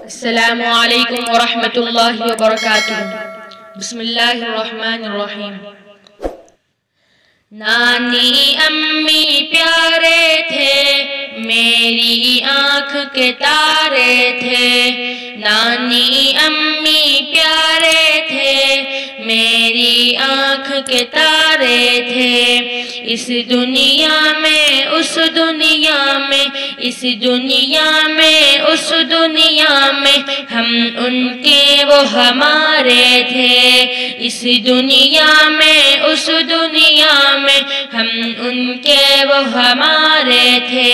السلام علیکم ورحمۃ اللہ وبرکاتہ۔ بسم اللہ الرحمن الرحیم۔ نانی امی پیارے تھے، میری آنکھ کے تارے تھے۔ نانی امی پیارے تھے، میری آنکھ کے تارے تھے۔ اس دنیا میں اس دنیا میں، اس دنیا میں اس دنیا میں، ہم ان کے وہ ہمارے تھے۔ اس دنیا میں اس دنیا میں، ہم ان کے وہ ہمارے تھے۔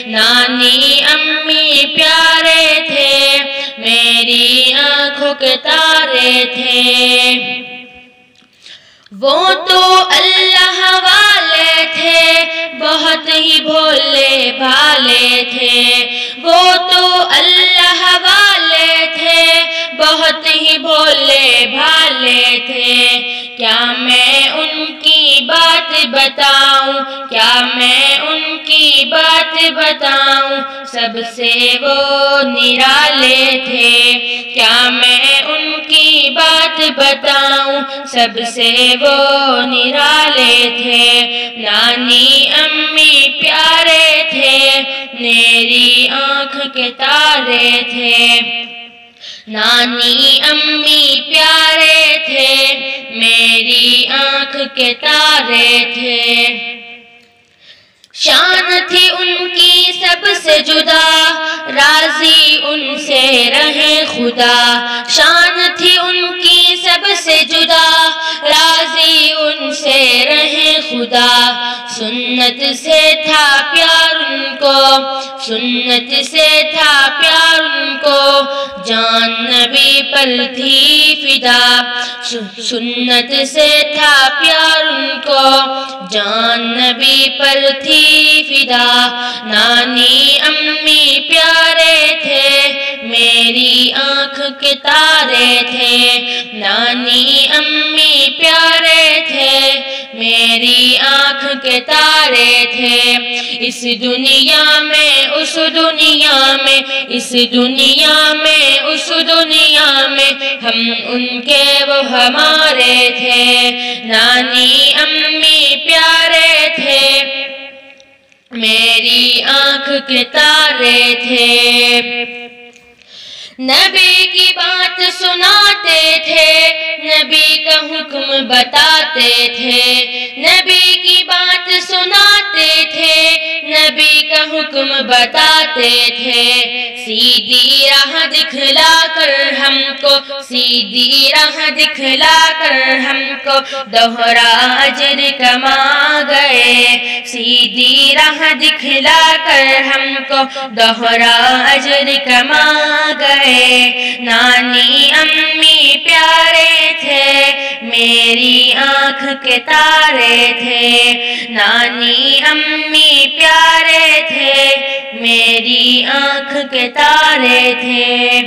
نانی امی پیارے تھے، میری آنکھوں کے تارے تھے۔ وہ تو اللہ والے تھے، بہت ہی بھولے بھالے تھے۔ وہ تو اللہ والے تھے، بہت ہی بھولے بھالے تھے۔ کیا میں ان کی بات بتاؤں، کیا میں ان کی بات بتاؤں، سب سے وہ نرالے تھے۔ کیا میں ان کی بات بتاؤں، سب سے وہ نرالے تھے۔ نانی امی پیارے تھے، میری آنکھ کے تارے تھے۔ نانی امی پیارے تھے، میری آنکھ کے تارے تھے۔ شان تھی ان کی سب سے جدا، راضی ان سے رہے خدا۔ شان تھی ان کی سب سے جدا، راضی ان سے رہے خدا۔ سنت سے تھا پیار ان کو، سنت سے تھا پیار ان کو، جان نبی پر تھی فدا۔ سنت سے تھا پیار ان کو، جان نبی پر تھی فدا۔ نانی امی پیارے تھے، میری آنکھ کے تارے تھے۔ نانی امی پیارے تھے، میری آنکھ کے تارے تھے۔ اس دنیا میں اس دنیا میں، اس دنیا میں اس دنیا میں، ہم ان کے وہ ہمارے تھے۔ نانی امی پیارے تھے، میری آنکھ کے تارے تھے۔ نبی کی بات سناتے تھے، نبی کا حکم بتاتے تھے۔ نبی کی بات سناتے تھے، نبی کا حکم بتاتے تھے۔ سیدھی راہ دکھلا کر ہم کو، سیدھی راہ دکھلا کر ہم کو، دوہرا اجر کما گئے۔ سیدھی راہ دکھلا کر ہم کو، دوہرا اجر کما گئے۔ نانی امی پیارے تھے، میری آنکھ کے تارے تھے۔ نانی امی پیارے تھے، میری آنکھ کے تارے تھے۔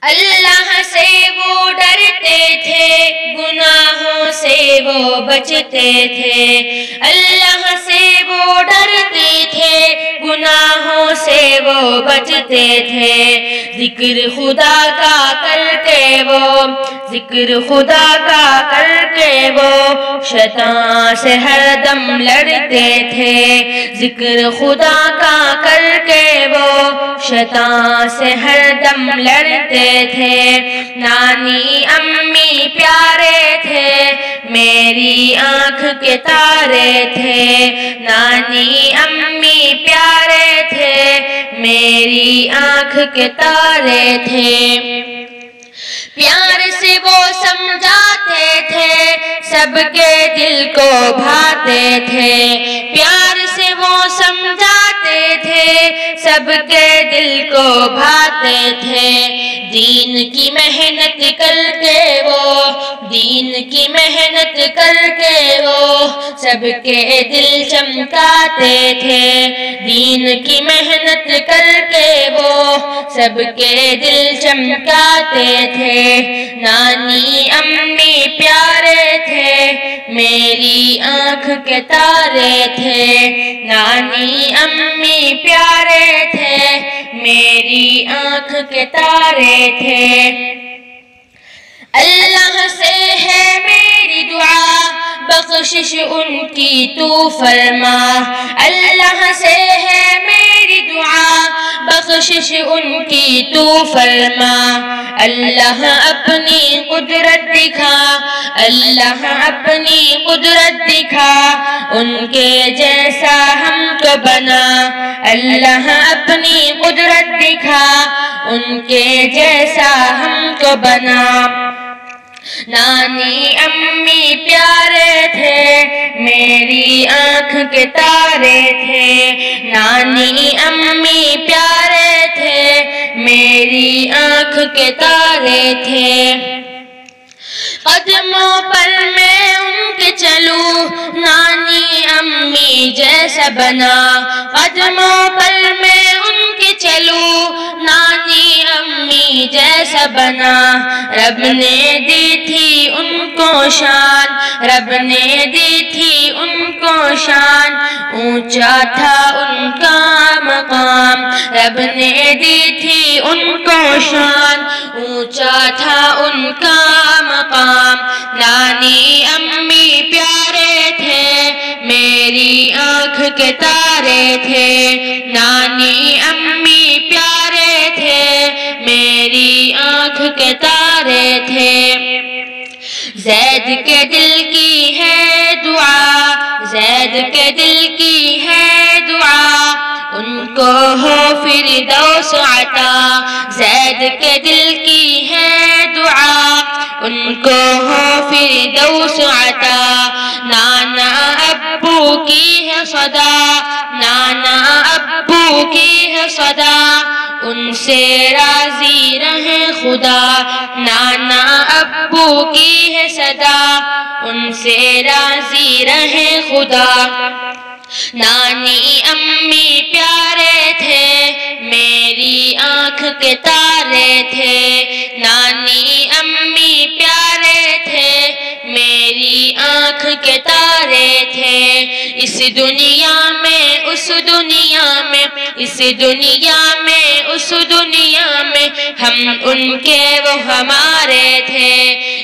اللہ سے وہ ڈرتے تھے، گناہوں سے وہ بچتے تھے۔ اللہ سے وہ ڈرتے تھے، گناہوں سے وہ بچتے تھے۔ ذکر خدا کا کر کے وہ، ذکر خدا کا کر کے وہ، شیطان سے ہر دم لڑتے تھے۔ ذکر خدا کا کر کے وہ، شیطان سے ہر دم لڑتے تھے۔ نانی امی پیارے تھے، میری آنکھ کے تارے تھے۔ نانی امی پیارے تھے، میری آنکھ کے تارے تھے۔ پیار سے وہ سمجھاتے تھے، سب کے دل کو بھاتے تھے۔ پیار سے وہ سمجھاتے تھے، سب کے دل کو بھاتے تھے۔ دین کی محنت کر کے وہ، دین کی محنت کر کے وہ، سب کے دل چمکاتے تھے۔ دین کی محنت کر کے وہ، سب کے دل چمکاتے تھے۔ نانی امی پیارے تھے، میری آنکھ کے تارے تھے۔ نانی امی پیارے تھے، میری آنکھ آنکھ کے تارے تھے۔ اللہ سے ہے میری دعا بخشش ان کی تو فرما، اللہ سے ہے میری دعا بخشش ان کی تو فرما۔ اللہ اپنی قدرت دکھا، اللہ اپنی قدرت دکھا، ان کے جیسا ہم کو بنا، اللہ اپنی قدرت دکھا، ان کے جیسا ہم کو بنا۔ نانی امی پیارے تھے میری آنکھ کے تارے تھے، نانی امی پیارے تھے میری آنکھ کے تارے تھے۔ قدموں پر میں ان کے چلوں نانی امی جیسا بنا، قدموں پر میں ان کے چلوں نانی امی جیسا بنا۔ رب نے دی تھی ان کو شان، رب نے دی تھی ان کو شان، اونچا تھا ان کا مقام، رب نے دی تھی ان کو شان، اونچا تھا ان کا مقام۔ نانی امی پیارے تھے میری آنکھ کے تارے تھے، نانی امی پیارے تھے میری آنکھ کے تارے تھے۔ زید کے دل کی ہے دعا، زید کے دل کی ہے دعا، ان کو ہو فردوس عطا، زید کے دل کی ہے دعا، ان کو ہو فردوس عطا۔ نانا ابو کی ہے صدا، نانا ابو کی ہے صدا، ان سے راضی رہے خدا، نانا ابو کی ہے صدا، ان سے راضی رہے خدا۔ نانی امی پیارے تھے میری آنکھ کے تارے تھے، نانی امی پیارے تھے میری آنکھ کے تارے تھے۔ اس دنیا میں اس دنیا میں، اس دنیا میں اس دنیا میں، ہم ان کے وہ ہمارے تھے،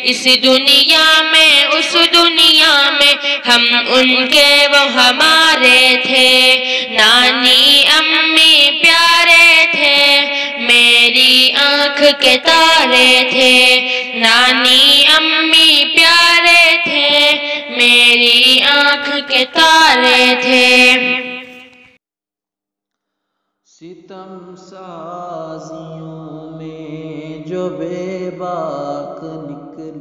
اس دنیا میں اس دنیا میں، ہم ان کے وہ ہمارے تھے۔ نانی امی پیارے تھے میری آنکھ کے تارے تھے، نانی امی پیارے تھے میری آنکھ کے تارے تھے۔ ستم سازیوں میں جو بے باک نکلے